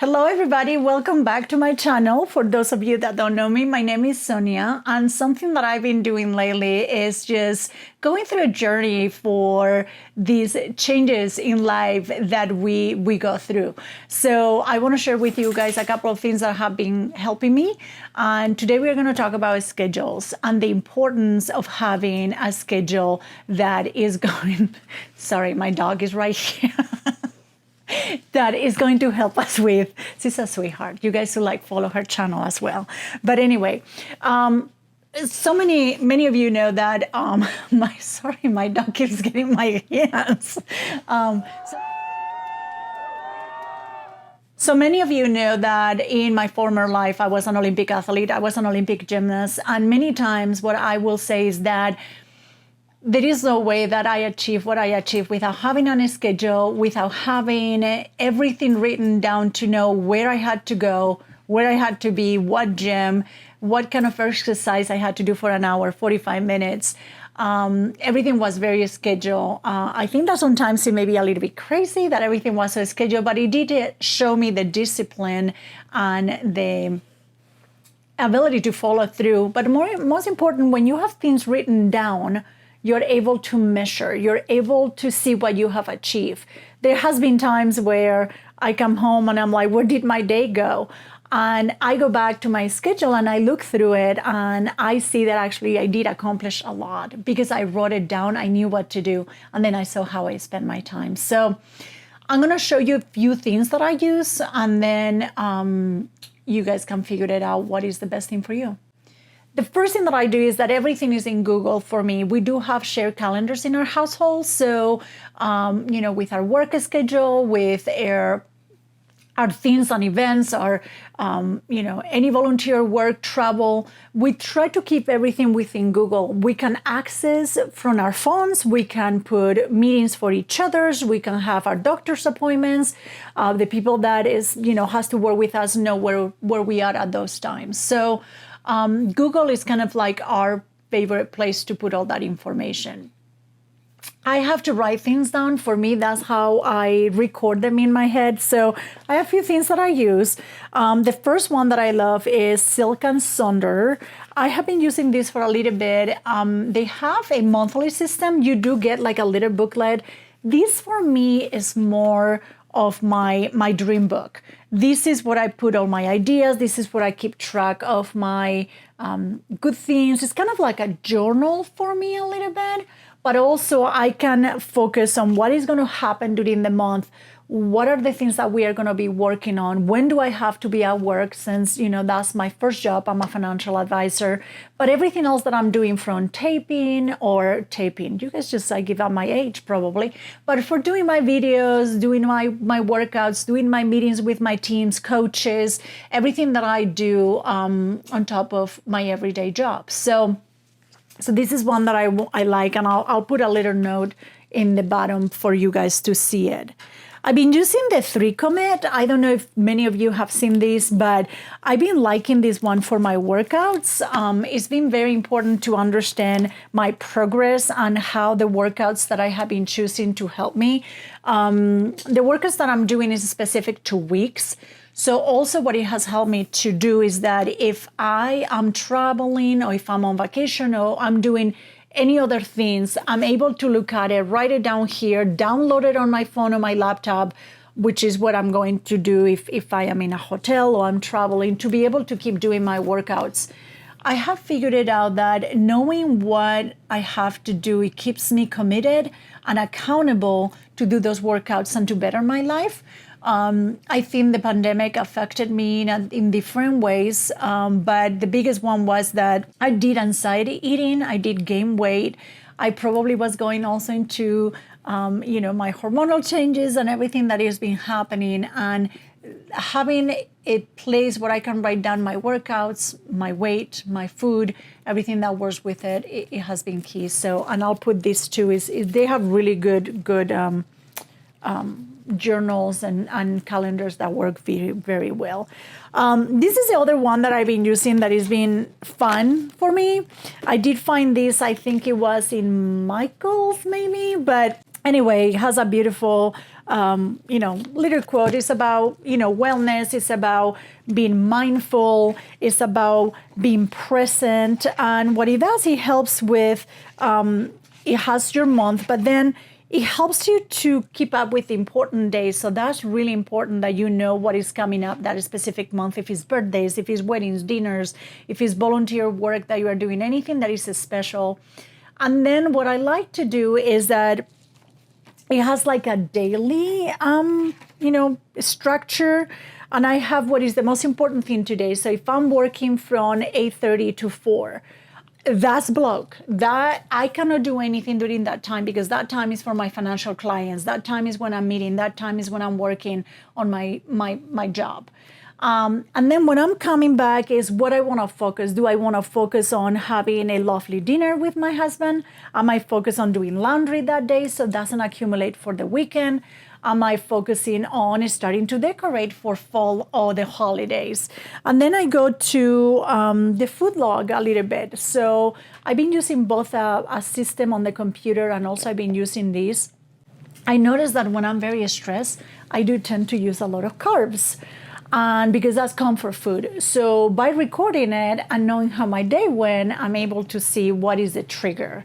Hello everybody, welcome back to my channel. For those of you that don't know me, my name is Sonia, and something that I've been doing lately is just going through a journey for these changes in life that we go through. So I want to share with you guys a couple of things that have been helping me, and today we're going to talk about schedules and the importance of having a schedule that is going sorry, my dog is right here. That is going to help us with, she's a sweetheart. You guys should follow her channel as well. But anyway, so many of you know that, my dog keeps getting my hands. So many of you know that in my former life, I was an Olympic athlete. I was an Olympic gymnast. And many times what I will say is that there is no way that I achieve what I achieve without having a schedule, without having everything written down to know where I had to go, where I had to be, what gym, what kind of exercise I had to do for an hour, 45 minutes. Everything was very scheduled. I think that sometimes it may be a little bit crazy that everything was so scheduled, but it did show me the discipline and the ability to follow through. But most important, when you have things written down, you're able to measure, you're able to see what you have achieved. There has been times where I come home and I'm like, where did my day go? And I go back to my schedule and I look through it and I see that actually I did accomplish a lot because I wrote it down, I knew what to do, and then I saw how I spent my time. So I'm gonna show you a few things that I use, and then you guys can figure it out what is the best thing for you. The first thing that I do is that everything is in Google for me. We do have shared calendars in our household. So, with our work schedule, with our things and events, our, any volunteer work, travel, we try to keep everything within Google. We can access from our phones. We can put meetings for each other's. We can have our doctor's appointments. The people that has to work with us know where we are at those times. So, Google is kind of like our favorite place to put all that information. I have to write things down. For me, that's how I record them in my head. So I have a few things that I use. The first one that I love is Silk & Sonder. I have been using this for a little bit. They have a monthly system. You do get like a little booklet. This for me is more of my dream book. This is what I put all my ideas. This is where I keep track of my good things. It's kind of like a journal for me a little bit, but also I can focus on what is going to happen during the month. What are the things that we are going to be working on? When do I have to be at work? Since, that's my first job. I'm a financial advisor. But everything else that I'm doing from taping, you guys just, I give out my age probably. But for doing my videos, doing my workouts, doing my meetings with my teams, coaches, everything that I do on top of my everyday job. So this is one that I like, and I'll put a little note in the bottom for you guys to see it. I've been using the 3 Commit. I don't know if many of you have seen this, but I've been liking this one for my workouts. It's been very important to understand my progress and how the workouts that I have been choosing to help me. The workouts that I'm doing is specific to weeks. So also what it has helped me to do is that if I am traveling or if I'm on vacation or I'm doing any other things, I'm able to look at it, write it down here, download it on my phone or my laptop, which is what I'm going to do if I am in a hotel or I'm traveling, to be able to keep doing my workouts. I have figured it out that knowing what I have to do, it keeps me committed and accountable to do those workouts and to better my life. I think the pandemic affected me in different ways, but the biggest one was that I did anxiety eating, I did gain weight. I probably was going also into, my hormonal changes and everything that has been happening, and having a place where I can write down my workouts, my weight, my food, everything that works with it, it has been key. So, and I'll put this too, is they have really good journals and calendars that work very, very well. This is the other one that I've been using that has been fun for me. I did find this, I think it was in Michael's maybe, but anyway, it has a beautiful little quote. It's about, wellness. It's about being mindful. It's about being present. And what it does, it helps with, it has your month, but then it helps you to keep up with important days. So that's really important that you know what is coming up that specific month, if it's birthdays, if it's weddings, dinners, if it's volunteer work that you are doing, anything that is special. And then what I like to do is that it has like a daily, structure. And I have what is the most important thing today. So if I'm working from 8:30 to 4, that's block. That I cannot do anything during that time because that time is for my financial clients. That time is when I'm meeting. That time is when I'm working on my job. And then when I'm coming back is what I want to focus. Do I want to focus on having a lovely dinner with my husband? Am I focused on doing laundry that day so it doesn't accumulate for the weekend? Am I focusing on starting to decorate for fall or the holidays? And then I go to the food log a little bit. So I've been using both a system on the computer and also I've been using this. I notice that when I'm very stressed, I do tend to use a lot of carbs. And because that's comfort food. So by recording it and knowing how my day went, I'm able to see what is the trigger.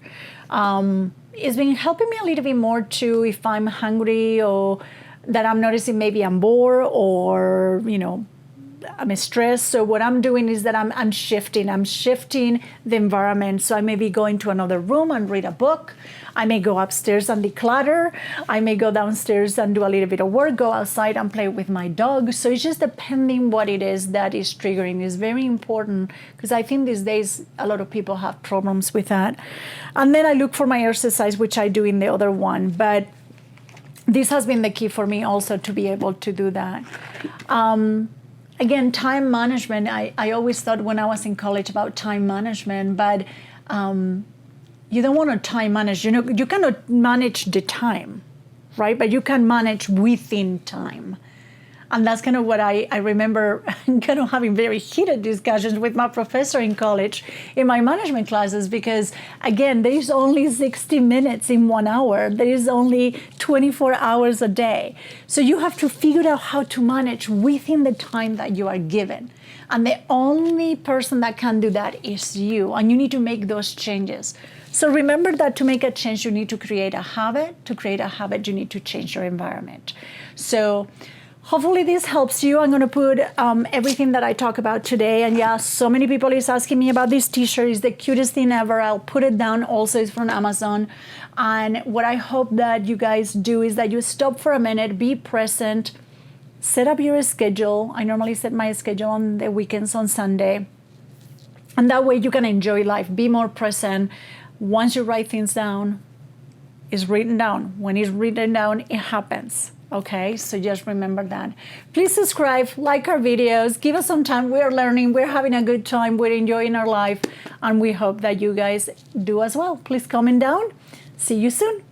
It's been helping me a little bit more too if I'm hungry or that I'm noticing maybe I'm bored or, I'm stressed. So what I'm doing is that I'm shifting. I'm shifting the environment. So I may be going to another room and read a book. I may go upstairs and declutter. I may go downstairs and do a little bit of work, go outside and play with my dog. So it's just depending what it is that is triggering. It's very important because I think these days a lot of people have problems with that. And then I look for my exercise, which I do in the other one. But this has been the key for me also to be able to do that. Again, time management, I always thought when I was in college about time management, but you don't want to time manage. You cannot manage the time, right? But you can manage within time. And that's kind of what I remember kind of having very heated discussions with my professor in college in my management classes because, again, there is only 60 minutes in 1 hour. There is only 24 hours a day. So you have to figure out how to manage within the time that you are given. And the only person that can do that is you. And you need to make those changes. So remember that to make a change, you need to create a habit. To create a habit, you need to change your environment. So hopefully this helps you. I'm going to put everything that I talk about today. And yeah, so many people is asking me about this t-shirt. It's the cutest thing ever. I'll put it down. Also, it's from Amazon. And what I hope that you guys do is that you stop for a minute, be present, set up your schedule. I normally set my schedule on the weekends on Sunday. And that way you can enjoy life, be more present. Once you write things down, it's written down. When it's written down, it happens. Okay, so just remember that. Please subscribe, like our videos, give us some time. We're learning, we're having a good time, we're enjoying our life, and we hope that you guys do as well. Please comment down. See you soon.